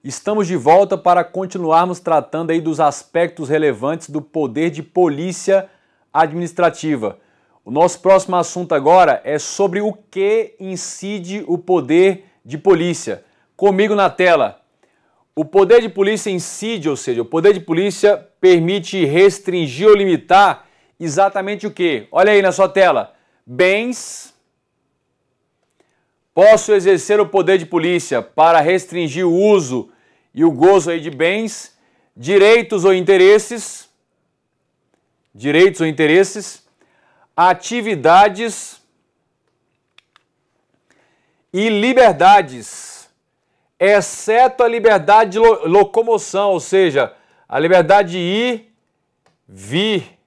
Estamos de volta para continuarmos tratando aí dos aspectos relevantes do poder de polícia administrativa. O nosso próximo assunto agora é sobre o que incide o poder de polícia. Comigo na tela. O poder de polícia incide, ou seja, o poder de polícia permite restringir ou limitar exatamente o quê? Olha aí na sua tela. Bens. Posso exercer o poder de polícia para restringir o uso e o gozo aí de bens, direitos ou interesses, atividades e liberdades, exceto a liberdade de locomoção, ou seja, a liberdade de ir, vir.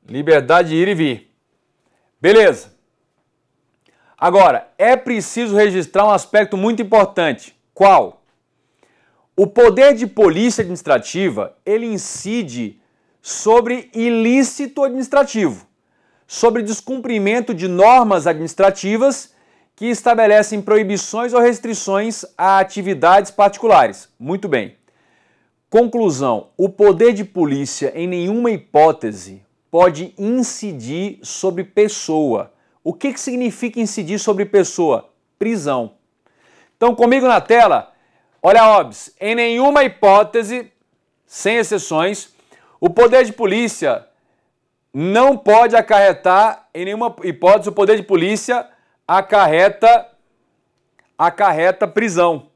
Liberdade de ir e vir. Beleza. Agora, é preciso registrar um aspecto muito importante. Qual? O poder de polícia administrativa, ele incide sobre ilícito administrativo, sobre descumprimento de normas administrativas que estabelecem proibições ou restrições a atividades particulares. Muito bem. Conclusão, o poder de polícia em nenhuma hipótese pode incidir sobre pessoa. O que significa incidir sobre pessoa? Prisão. Então, comigo na tela, olha, OBS, em nenhuma hipótese, sem exceções, o poder de polícia não pode acarretar, em nenhuma hipótese, o poder de polícia acarreta prisão.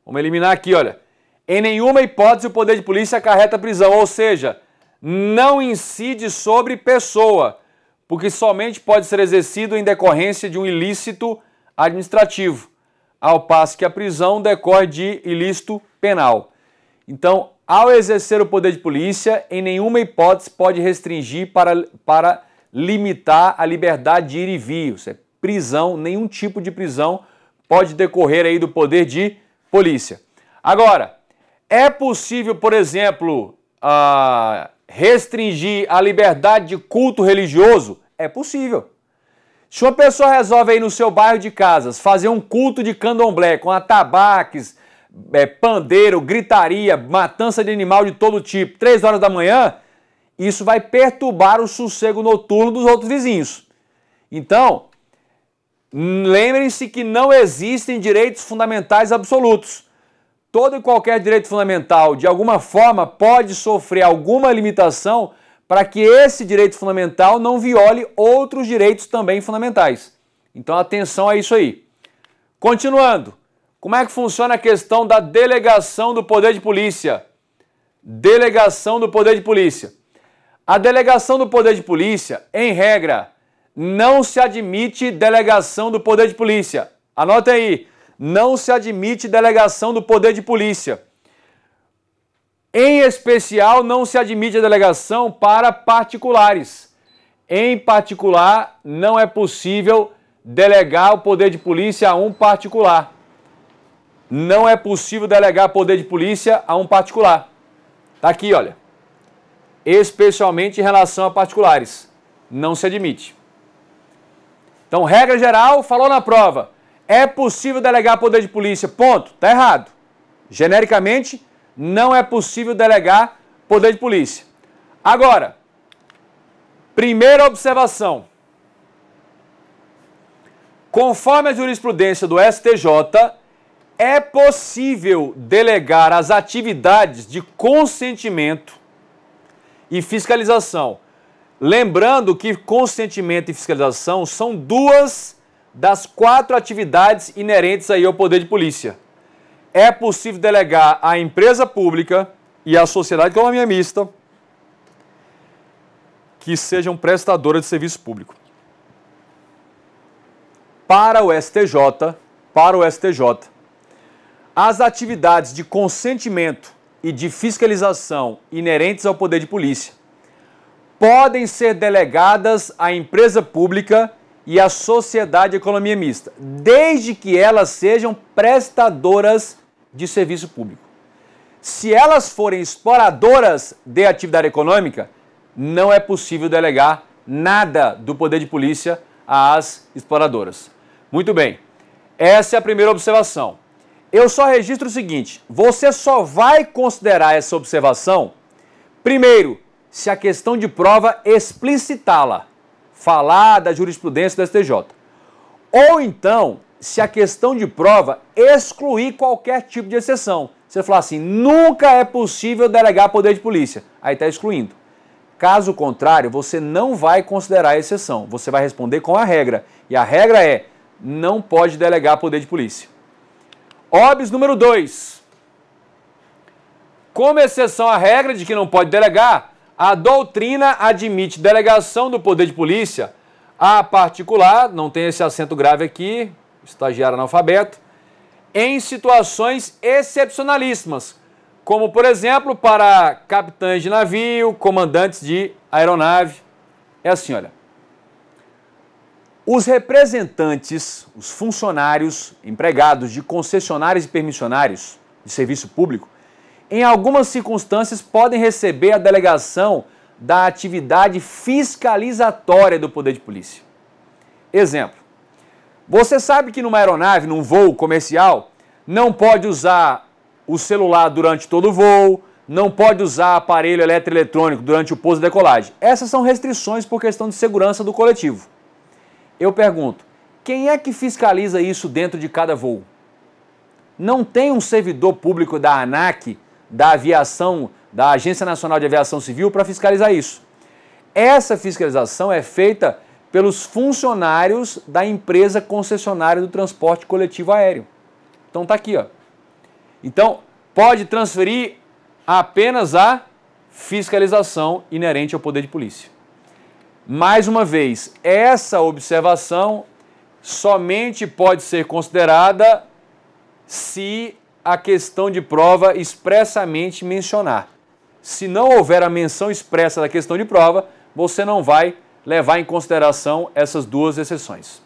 Vamos eliminar aqui, olha. Em nenhuma hipótese, o poder de polícia acarreta prisão, ou seja, não incide sobre pessoa, porque somente pode ser exercido em decorrência de um ilícito administrativo, ao passo que a prisão decorre de ilícito penal. Então, ao exercer o poder de polícia, em nenhuma hipótese pode restringir para limitar a liberdade de ir e vir. Isso é prisão, nenhum tipo de prisão pode decorrer aí do poder de polícia. Agora, é possível, por exemplo, restringir a liberdade de culto religioso? É possível. Se uma pessoa resolve aí no seu bairro de casas fazer um culto de candomblé com atabaques, pandeiro, gritaria, matança de animal de todo tipo, 3 horas da manhã, isso vai perturbar o sossego noturno dos outros vizinhos. Então, lembrem-se que não existem direitos fundamentais absolutos. Todo e qualquer direito fundamental, de alguma forma, pode sofrer alguma limitação para que esse direito fundamental não viole outros direitos também fundamentais. Então, atenção a isso aí. Continuando, como é que funciona a questão da delegação do poder de polícia? Delegação do poder de polícia. A delegação do poder de polícia, em regra, não se admite delegação do poder de polícia. Anota aí. Não se admite delegação do poder de polícia. Em especial, não se admite a delegação para particulares. Em particular, não é possível delegar o poder de polícia a um particular. Não é possível delegar poder de polícia a um particular. Tá aqui, olha. Especialmente em relação a particulares. Não se admite. Então, regra geral, falou na prova. É possível delegar poder de polícia, ponto. Está errado. Genericamente, não é possível delegar poder de polícia. Agora, primeira observação. Conforme a jurisprudência do STJ, é possível delegar as atividades de consentimento e fiscalização. Lembrando que consentimento e fiscalização são duas das 4 atividades inerentes aí ao poder de polícia. É possível delegar à empresa pública e à sociedade de economia mista que sejam prestadoras de serviço público. Para o STJ, as atividades de consentimento e de fiscalização inerentes ao poder de polícia podem ser delegadas à empresa pública e à sociedade de economia mista, desde que elas sejam prestadoras de serviço público. Se elas forem exploradoras de atividade econômica, não é possível delegar nada do poder de polícia às exploradoras. Muito bem, essa é a primeira observação. eu só registro o seguinte: você só vai considerar essa observação, primeiro, se a questão de prova explicitá-la, falar da jurisprudência do STJ. Ou então, se a questão de prova excluir qualquer tipo de exceção. Você falar assim, nunca é possível delegar poder de polícia. Aí está excluindo. Caso contrário, você não vai considerar a exceção. Você vai responder com a regra. E a regra é, não pode delegar poder de polícia. Óbvio número 2. Como exceção à regra de que não pode delegar, a doutrina admite delegação do poder de polícia a particular, não tem esse acento grave aqui, estagiário analfabeto, em situações excepcionalíssimas, como, por exemplo, para capitães de navio, comandantes de aeronave. É assim, olha. Os representantes, os funcionários, empregados de concessionários e permissionários de serviço público, em algumas circunstâncias podem receber a delegação da atividade fiscalizatória do poder de polícia. Exemplo. Você sabe que numa aeronave, num voo comercial, não pode usar o celular durante todo o voo, não pode usar aparelho eletroeletrônico durante o pouso e decolagem. Essas são restrições por questão de segurança do coletivo. Eu pergunto, quem é que fiscaliza isso dentro de cada voo? Não tem um servidor público da ANAC, da aviação, da Agência Nacional de Aviação Civil para fiscalizar isso. Essa fiscalização é feita pelos funcionários da empresa concessionária do transporte coletivo aéreo. Então tá aqui, ó. Então, pode transferir apenas a fiscalização inerente ao poder de polícia. Mais uma vez, essa observação somente pode ser considerada se a questão de prova expressamente mencionar. Se não houver a menção expressa da questão de prova, você não vai levar em consideração essas duas exceções.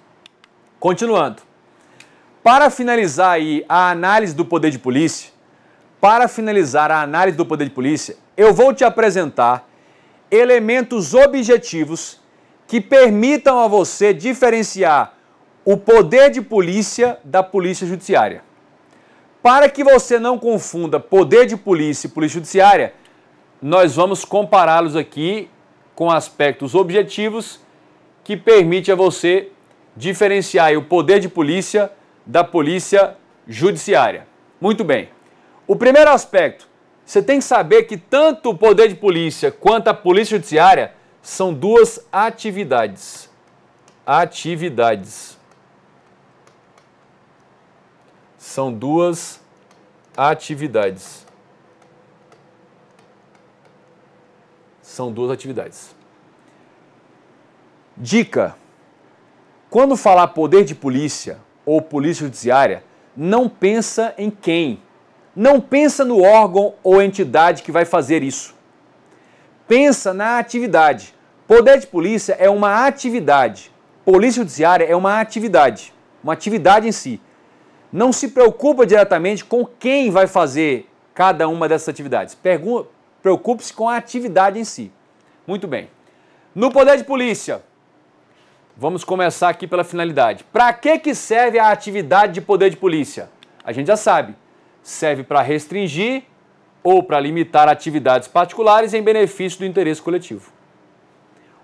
Continuando. Para finalizar aí a análise do poder de polícia, eu vou te apresentar elementos objetivos que permitam a você diferenciar o poder de polícia da polícia judiciária. Para que você não confunda poder de polícia e polícia judiciária, nós vamos compará-los aqui com aspectos objetivos que permite a você diferenciar o poder de polícia da polícia judiciária. Muito bem. O primeiro aspecto, você tem que saber que tanto o poder de polícia quanto a polícia judiciária são duas atividades. São duas atividades. Dica: quando falar poder de polícia ou polícia judiciária, não pensa em quem. Não pensa no órgão ou entidade que vai fazer isso. Pensa na atividade. Poder de polícia é uma atividade. Polícia judiciária é uma atividade em si. Não se preocupa diretamente com quem vai fazer cada uma dessas atividades. Preocupe-se com a atividade em si. Muito bem. No poder de polícia, vamos começar aqui pela finalidade. Para que serve a atividade de poder de polícia? A gente já sabe. Serve para restringir ou para limitar atividades particulares em benefício do interesse coletivo.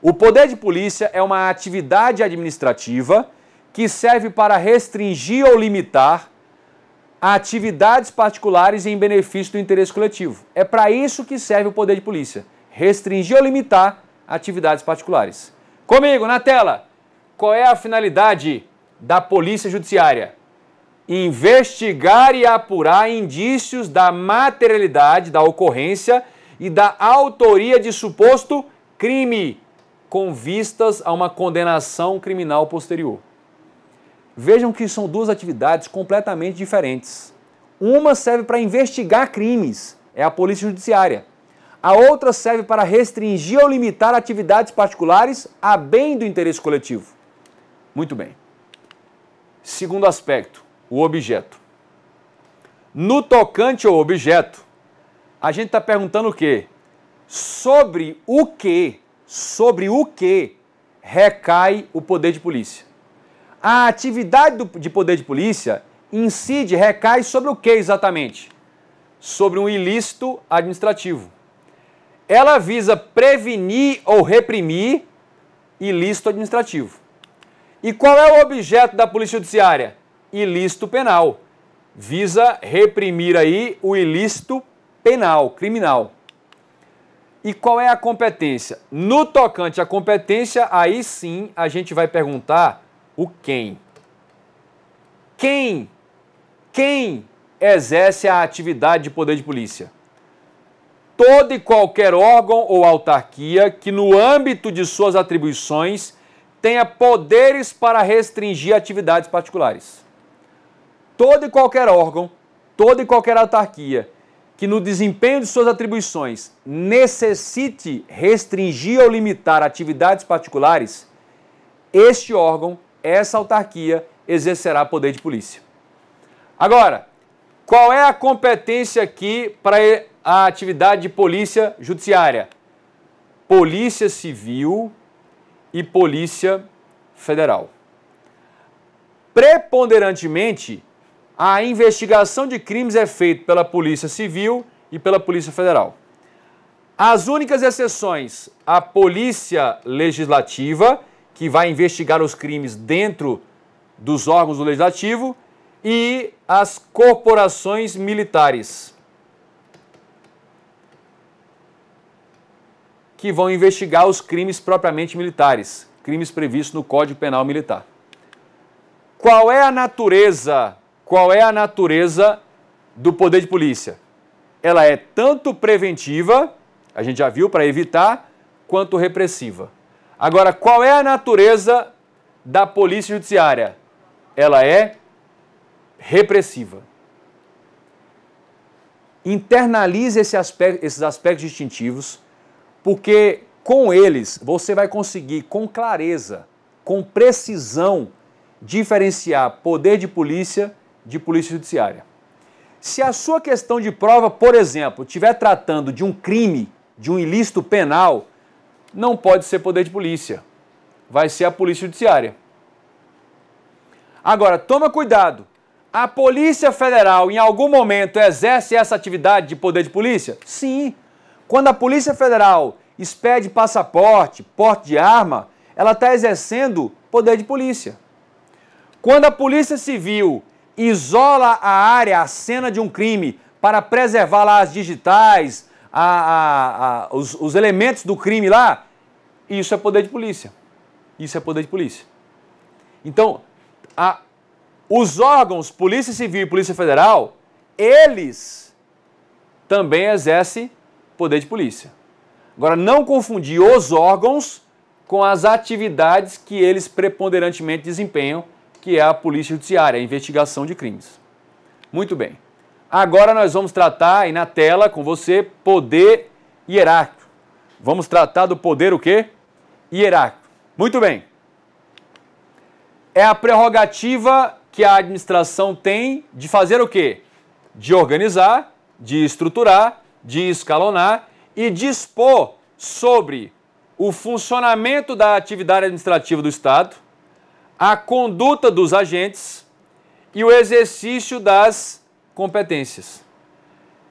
O poder de polícia é uma atividade administrativa que serve para restringir ou limitar atividades particulares em benefício do interesse coletivo. É para isso que serve o poder de polícia. Restringir ou limitar atividades particulares. Comigo, na tela. Qual é a finalidade da polícia judiciária? Investigar e apurar indícios da materialidade da ocorrência e da autoria de suposto crime, com vistas a uma condenação criminal posterior. Vejam que são duas atividades completamente diferentes. Uma serve para investigar crimes, é a polícia judiciária. A outra serve para restringir ou limitar atividades particulares a bem do interesse coletivo. Muito bem. Segundo aspecto, o objeto. No tocante ao objeto, a gente está perguntando o quê? Sobre o que recai o poder de polícia. A atividade de poder de polícia incide, recai sobre o que exatamente? Sobre um ilícito administrativo. Ela visa prevenir ou reprimir ilícito administrativo. E qual é o objeto da Polícia Judiciária? Ilícito penal. Visa reprimir aí o ilícito penal, criminal. E qual é a competência? No tocante à competência, aí sim a gente vai perguntar o quem. Quem exerce a atividade de poder de polícia? Todo e qualquer órgão ou autarquia que, no âmbito de suas atribuições, tenha poderes para restringir atividades particulares. Todo e qualquer órgão, toda e qualquer autarquia que, no desempenho de suas atribuições, necessite restringir ou limitar atividades particulares, este órgão, essa autarquia, exercerá poder de polícia. Agora, qual é a competência aqui para a atividade de polícia judiciária? Polícia Civil e Polícia Federal. Preponderantemente, a investigação de crimes é feita pela Polícia Civil e pela Polícia Federal. As únicas exceções, a Polícia Legislativa, que vai investigar os crimes dentro dos órgãos do Legislativo, e as corporações militares, que vão investigar os crimes propriamente militares, crimes previstos no Código Penal Militar. Qual é a natureza do poder de polícia? Ela é tanto preventiva, a gente já viu, para evitar, quanto repressiva. Agora, qual é a natureza da Polícia Judiciária? Ela é repressiva. Internalize esses aspectos distintivos, porque com eles você vai conseguir com clareza, com precisão, diferenciar poder de polícia judiciária. Se a sua questão de prova, por exemplo, estiver tratando de um crime, de um ilícito penal, não pode ser poder de polícia, vai ser a Polícia Judiciária. Agora, toma cuidado. A Polícia Federal, em algum momento, exerce essa atividade de poder de polícia? Sim. Quando a Polícia Federal expede passaporte, porte de arma, ela está exercendo poder de polícia. Quando a Polícia Civil isola a área, a cena de um crime, para preservar lá as digitais, os elementos do crime lá, isso é poder de polícia. Isso é poder de polícia. Então, os órgãos Polícia Civil e Polícia Federal, eles também exercem poder de polícia. Agora, não confundir os órgãos com as atividades que eles preponderantemente desempenham, que é a Polícia Judiciária, a investigação de crimes. Muito bem. Agora nós vamos tratar aí na tela com você poder hierárquico. Vamos tratar do poder o quê? Hierárquico. Muito bem. É a prerrogativa que a administração tem de fazer o quê? De organizar, de estruturar, de escalonar e dispor sobre o funcionamento da atividade administrativa do Estado, a conduta dos agentes e o exercício das competências.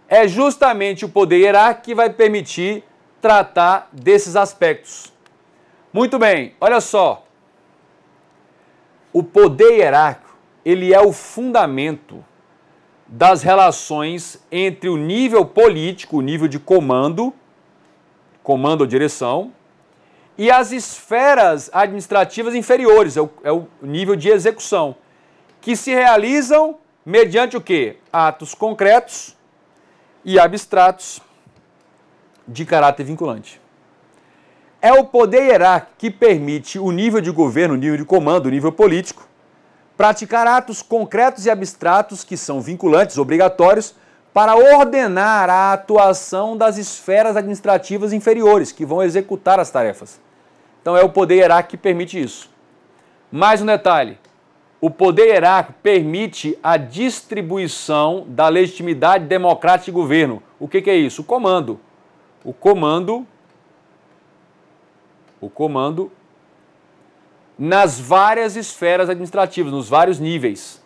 É justamente o poder hierárquico que vai permitir tratar desses aspectos. Muito bem, olha só. O poder hierárquico, ele é o fundamento das relações entre o nível político, o nível de comando ou direção, e as esferas administrativas inferiores, é o nível de execução, que se realizam mediante o quê? Atos concretos e abstratos de caráter vinculante. É o poder hierárquico que permite o nível de governo, o nível de comando, o nível político, praticar atos concretos e abstratos que são vinculantes, obrigatórios, para ordenar a atuação das esferas administrativas inferiores, que vão executar as tarefas. Então é o poder hierárquico que permite isso. Mais um detalhe, o poder hierárquico permite a distribuição da legitimidade democrática de governo. O que é isso? O comando. O comando nas várias esferas administrativas, nos vários níveis.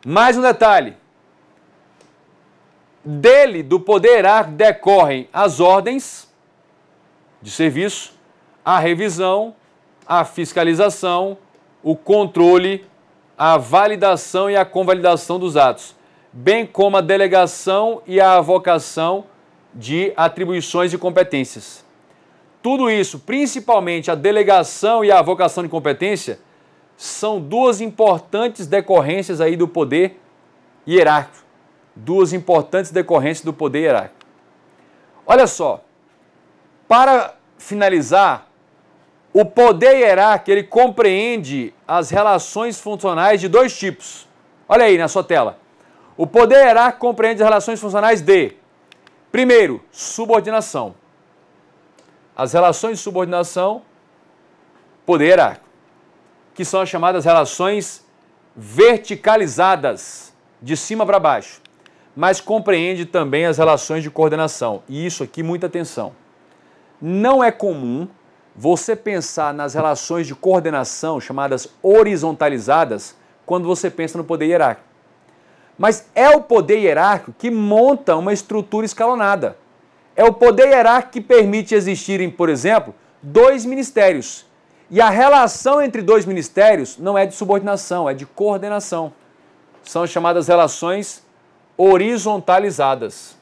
Mais um detalhe. Dele, do poder hierárquico, decorrem as ordens de serviço, a revisão, a fiscalização, o controle, a validação e a convalidação dos atos, bem como a delegação e a avocação de atribuições e competências. Tudo isso, principalmente a delegação e a avocação de competência, são duas importantes decorrências aí do poder hierárquico. Duas importantes decorrências do poder hierárquico. Olha só, para finalizar, o poder hierárquico ele compreende as relações funcionais de dois tipos. Olha aí na sua tela. O poder hierárquico compreende as relações funcionais de, primeiro, subordinação. As relações de subordinação, poder hierárquico, que são as chamadas relações verticalizadas, de cima para baixo, mas compreende também as relações de coordenação. E isso aqui, muita atenção. Não é comum você pensar nas relações de coordenação, chamadas horizontalizadas, quando você pensa no poder hierárquico. Mas é o poder hierárquico que monta uma estrutura escalonada. É o poder hierárquico que permite existirem, por exemplo, dois ministérios. E a relação entre dois ministérios não é de subordinação, é de coordenação. São chamadas relações horizontalizadas.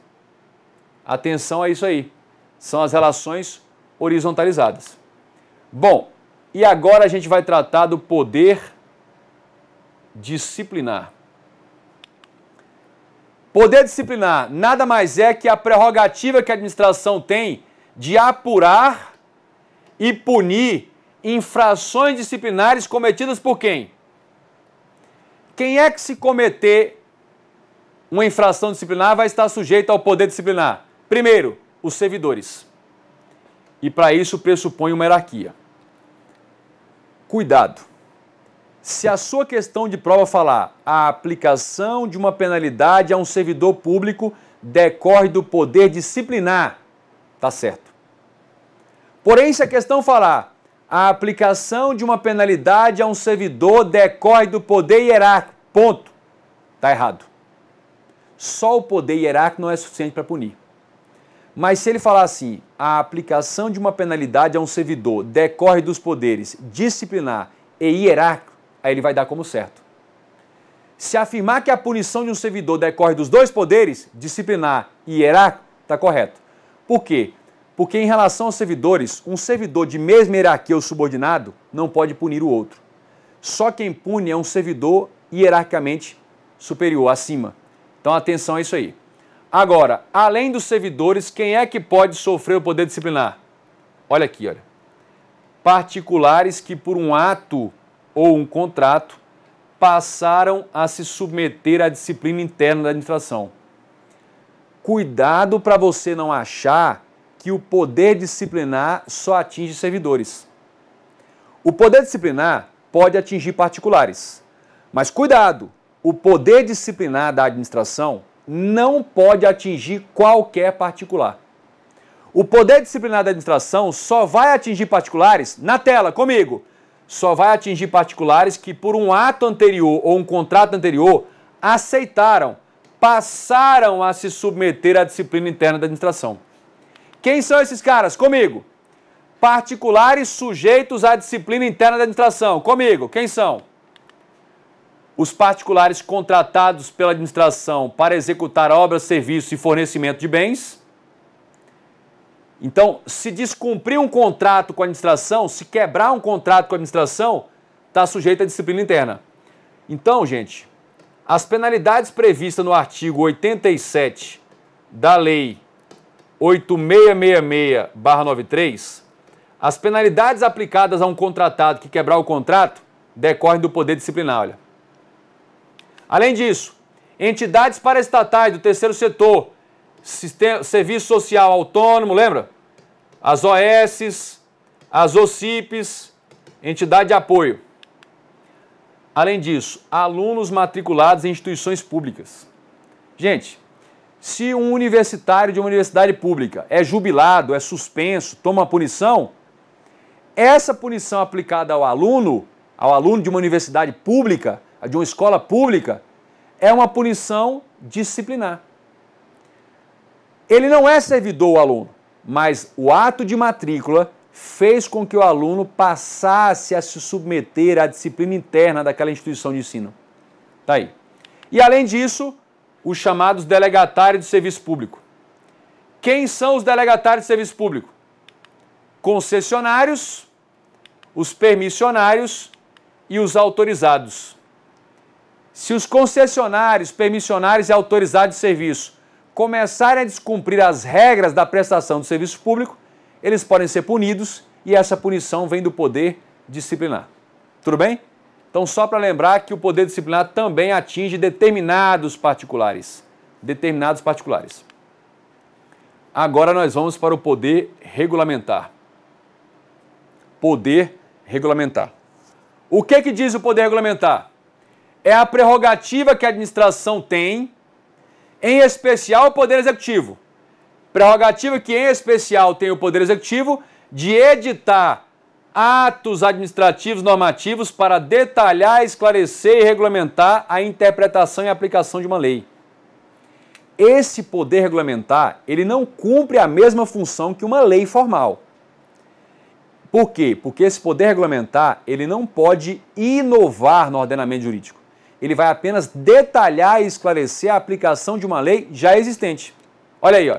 Atenção a isso aí. São as relações horizontalizadas. Bom, e agora a gente vai tratar do poder disciplinar. Poder disciplinar nada mais é que a prerrogativa que a administração tem de apurar e punir infrações disciplinares cometidas por quem? Quem é que, se cometer uma infração disciplinar, vai estar sujeito ao poder disciplinar? Primeiro, os servidores. E para isso pressupõe uma hierarquia. Cuidado. Se a sua questão de prova falar a aplicação de uma penalidade a um servidor público decorre do poder disciplinar, tá certo. Porém, se a questão falar a aplicação de uma penalidade a um servidor decorre do poder hierárquico, ponto, tá errado. Só o poder hierárquico não é suficiente para punir. Mas se ele falar assim, a aplicação de uma penalidade a um servidor decorre dos poderes disciplinar e hierárquico, aí ele vai dar como certo. Se afirmar que a punição de um servidor decorre dos dois poderes, disciplinar e hierárquico, está correto. Por quê? Porque em relação aos servidores, um servidor de mesma hierarquia ou subordinado não pode punir o outro. Só quem pune é um servidor hierarquicamente superior, acima. Então atenção a isso aí. Agora, além dos servidores, quem é que pode sofrer o poder disciplinar? Olha aqui, olha. Particulares que por um ato ou um contrato passaram a se submeter à disciplina interna da administração. Cuidado para você não achar que o poder disciplinar só atinge servidores. O poder disciplinar pode atingir particulares, mas cuidado, o poder disciplinar da administração não pode atingir qualquer particular. O poder disciplinar da administração só vai atingir particulares, na tela, comigo, só vai atingir particulares que por um ato anterior ou um contrato anterior aceitaram, passaram a se submeter à disciplina interna da administração. Quem são esses caras? Comigo. Particulares sujeitos à disciplina interna da administração. Comigo. Quem são? Os particulares contratados pela administração para executar obras, serviços e fornecimento de bens. Então, se descumprir um contrato com a administração, se quebrar um contrato com a administração, está sujeito à disciplina interna. Então, gente, as penalidades previstas no artigo 87 da Lei 8666/93, as penalidades aplicadas a um contratado que quebrar o contrato decorrem do poder disciplinar, olha. Além disso, entidades paraestatais do terceiro setor, Serviço Social Autônomo, lembra? As OS, as OCIPs, entidade de apoio. Além disso, alunos matriculados em instituições públicas. Gente, se um universitário de uma universidade pública é jubilado, é suspenso, toma punição, essa punição aplicada ao aluno de uma universidade pública, de uma escola pública, é uma punição disciplinar. Ele não é servidor, o aluno, mas o ato de matrícula fez com que o aluno passasse a se submeter à disciplina interna daquela instituição de ensino. Tá aí. E além disso, os chamados delegatários de serviço público. Quem são os delegatários de serviço público? Concessionários, os permissionários e os autorizados. Se os concessionários, permissionários e autorizados de serviço começarem a descumprir as regras da prestação do serviço público, eles podem ser punidos e essa punição vem do poder disciplinar. Tudo bem? Então, só para lembrar que o poder disciplinar também atinge determinados particulares. Determinados particulares. Agora nós vamos para o poder regulamentar. Poder regulamentar. O que diz o poder regulamentar? É a prerrogativa que a administração tem, em especial o Poder Executivo. Prerrogativa que, em especial, tem o Poder Executivo de editar atos administrativos normativos para detalhar, esclarecer e regulamentar a interpretação e aplicação de uma lei. Esse poder regulamentar, ele não cumpre a mesma função que uma lei formal. Por quê? Porque esse poder regulamentar, ele não pode inovar no ordenamento jurídico. Ele vai apenas detalhar e esclarecer a aplicação de uma lei já existente. Olha aí, ó.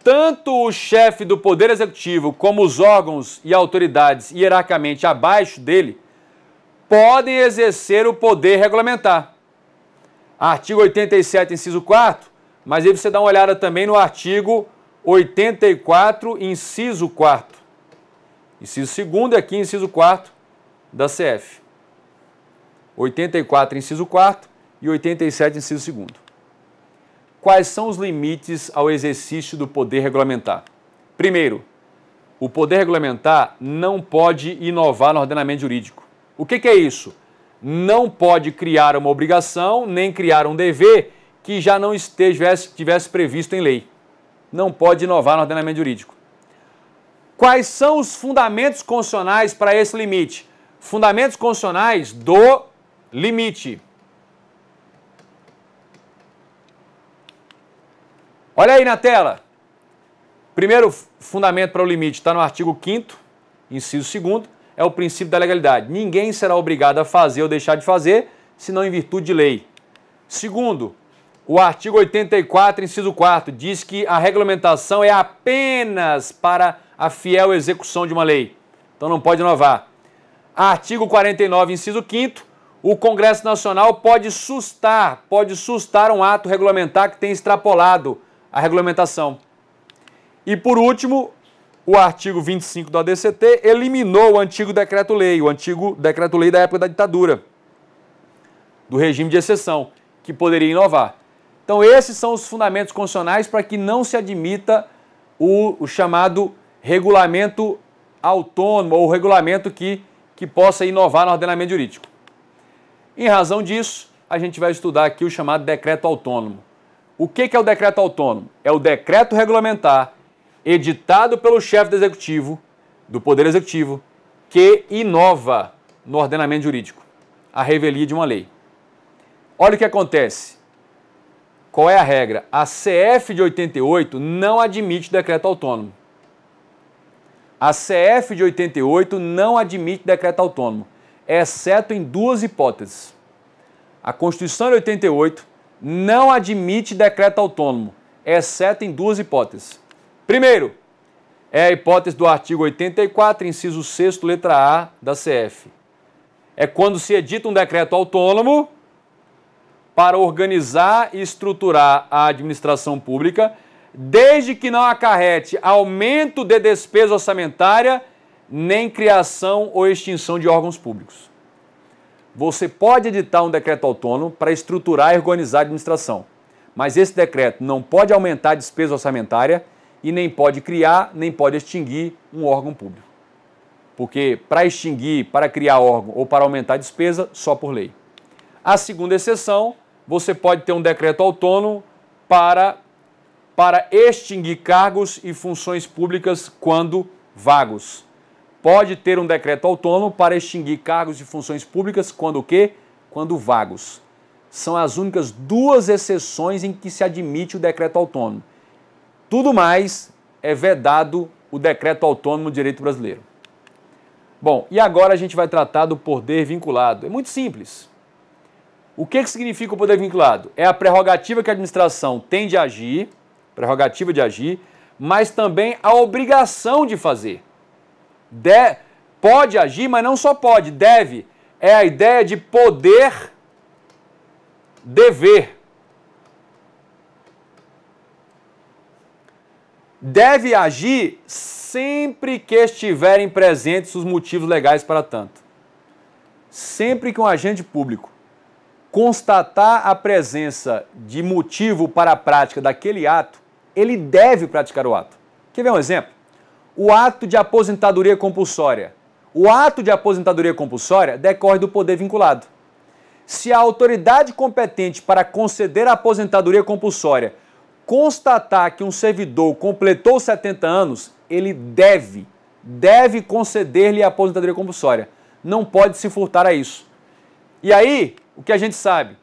Tanto o chefe do Poder Executivo como os órgãos e autoridades hierarquicamente abaixo dele podem exercer o poder regulamentar. Artigo 87, inciso 4, mas aí você dá uma olhada também no artigo 84, inciso 4. Inciso 2 e aqui inciso 4 da CF. 84, inciso 4 e 87, inciso 2. Quais são os limites ao exercício do poder regulamentar? Primeiro, o poder regulamentar não pode inovar no ordenamento jurídico. O que é isso? Não pode criar uma obrigação, nem criar um dever que já não estivesse previsto em lei. Não pode inovar no ordenamento jurídico. Quais são os fundamentos constitucionais para esse limite? Fundamentos constitucionais do limite. Olha aí na tela. Primeiro fundamento para o limite está no artigo 5º, inciso 2º, é o princípio da legalidade. Ninguém será obrigado a fazer ou deixar de fazer, senão em virtude de lei. Segundo, o artigo 84, inciso 4, diz que a regulamentação é apenas para a fiel execução de uma lei. Então não pode inovar. Artigo 49, inciso 5º, o Congresso Nacional pode sustar um ato regulamentar que tenha extrapolado a regulamentação. E por último, o artigo 25 do ADCT eliminou o antigo decreto-lei, da época da ditadura, do regime de exceção, que poderia inovar. Então esses são os fundamentos constitucionais para que não se admita o chamado regulamento autônomo ou regulamento que possa inovar no ordenamento jurídico. Em razão disso, a gente vai estudar aqui o chamado decreto autônomo. O que é o decreto autônomo? É o decreto regulamentar editado pelo chefe do Executivo, do Poder Executivo, que inova no ordenamento jurídico, a revelia de uma lei. Olha o que acontece. Qual é a regra? A CF de 88 não admite decreto autônomo. A CF de 88 não admite decreto autônomo, exceto em duas hipóteses. A Constituição de 88 não admite decreto autônomo, exceto em duas hipóteses. Primeiro, é a hipótese do artigo 84, inciso 6º, letra A da CF. É quando se edita um decreto autônomo para organizar e estruturar a administração pública, desde que não acarrete aumento de despesa orçamentária, nem criação ou extinção de órgãos públicos. Você pode editar um decreto autônomo para estruturar e organizar a administração, mas esse decreto não pode aumentar a despesa orçamentária e nem pode criar, nem pode extinguir um órgão público. Porque para extinguir, para criar órgão ou para aumentar a despesa, só por lei. A segunda exceção, você pode ter um decreto autônomo para extinguir cargos e funções públicas quando vagos. Pode ter um decreto autônomo para extinguir cargos e funções públicas quando o quê? Quando vagos. São as únicas duas exceções em que se admite o decreto autônomo. Tudo mais é vedado o decreto autônomo do direito brasileiro. Bom, e agora a gente vai tratar do poder vinculado. É muito simples. O que significa o poder vinculado? É a prerrogativa que a administração tem de agir, mas também a obrigação de fazer. Pode agir, mas não só pode, deve. É a ideia de poder, dever. Deve agir sempre que estiverem presentes os motivos legais para tanto. Sempre que um agente público constatar a presença de motivo para a prática daquele ato, ele deve praticar o ato. Quer ver um exemplo? O ato de aposentadoria compulsória. O ato de aposentadoria compulsória decorre do poder vinculado. Se a autoridade competente para conceder a aposentadoria compulsória constatar que um servidor completou 70 anos, ele deve conceder-lhe a aposentadoria compulsória. Não pode se furtar a isso. E aí, o que a gente sabe?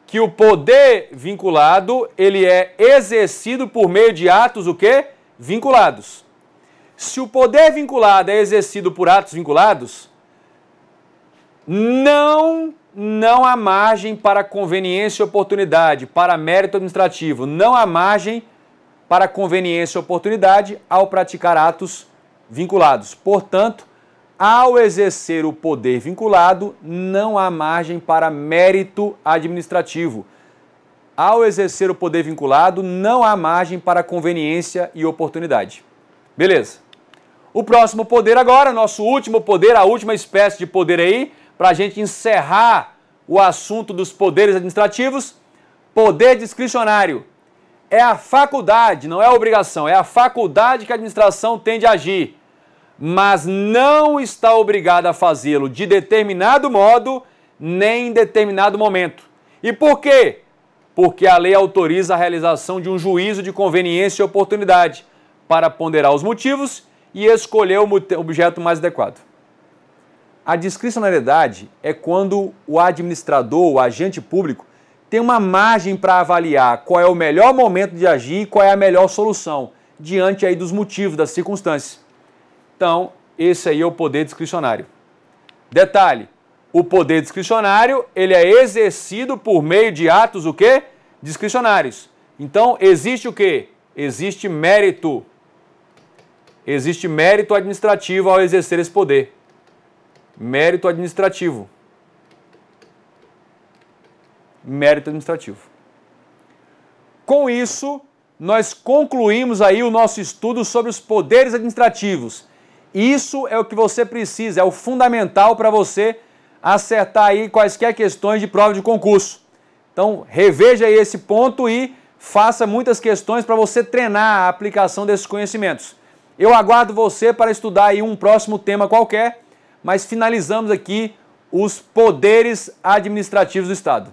Que o poder vinculado, ele é exercido por meio de atos, o quê? Vinculados. Se o poder vinculado é exercido por atos vinculados, não há margem para conveniência e oportunidade, para mérito administrativo. Não há margem para conveniência e oportunidade ao praticar atos vinculados. Portanto, ao exercer o poder vinculado, não há margem para mérito administrativo. Ao exercer o poder vinculado, não há margem para conveniência e oportunidade. Beleza. O próximo poder agora, nosso último poder, a última espécie de poder aí, para a gente encerrar o assunto dos poderes administrativos, poder discricionário. É a faculdade, não é a obrigação, é a faculdade que a administração tem de agir, mas não está obrigada a fazê-lo de determinado modo, nem em determinado momento. E por quê? Porque a lei autoriza a realização de um juízo de conveniência e oportunidade para ponderar os motivos e escolher o objeto mais adequado. A discricionariedade é quando o administrador, o agente público, tem uma margem para avaliar qual é o melhor momento de agir e qual é a melhor solução, diante aí dos motivos, das circunstâncias. Então, esse aí é o poder discricionário. Detalhe, o poder discricionário, ele é exercido por meio de atos, o quê? Discricionários. Então, existe o quê? Existe mérito. Existe mérito administrativo ao exercer esse poder. Mérito administrativo. Mérito administrativo. Com isso, nós concluímos aí o nosso estudo sobre os poderes administrativos. Isso é o que você precisa, é o fundamental para você acertar aí quaisquer questões de prova de concurso. Então, reveja aí esse ponto e faça muitas questões para você treinar a aplicação desses conhecimentos. Eu aguardo você para estudar aí um próximo tema qualquer, mas finalizamos aqui os poderes administrativos do Estado.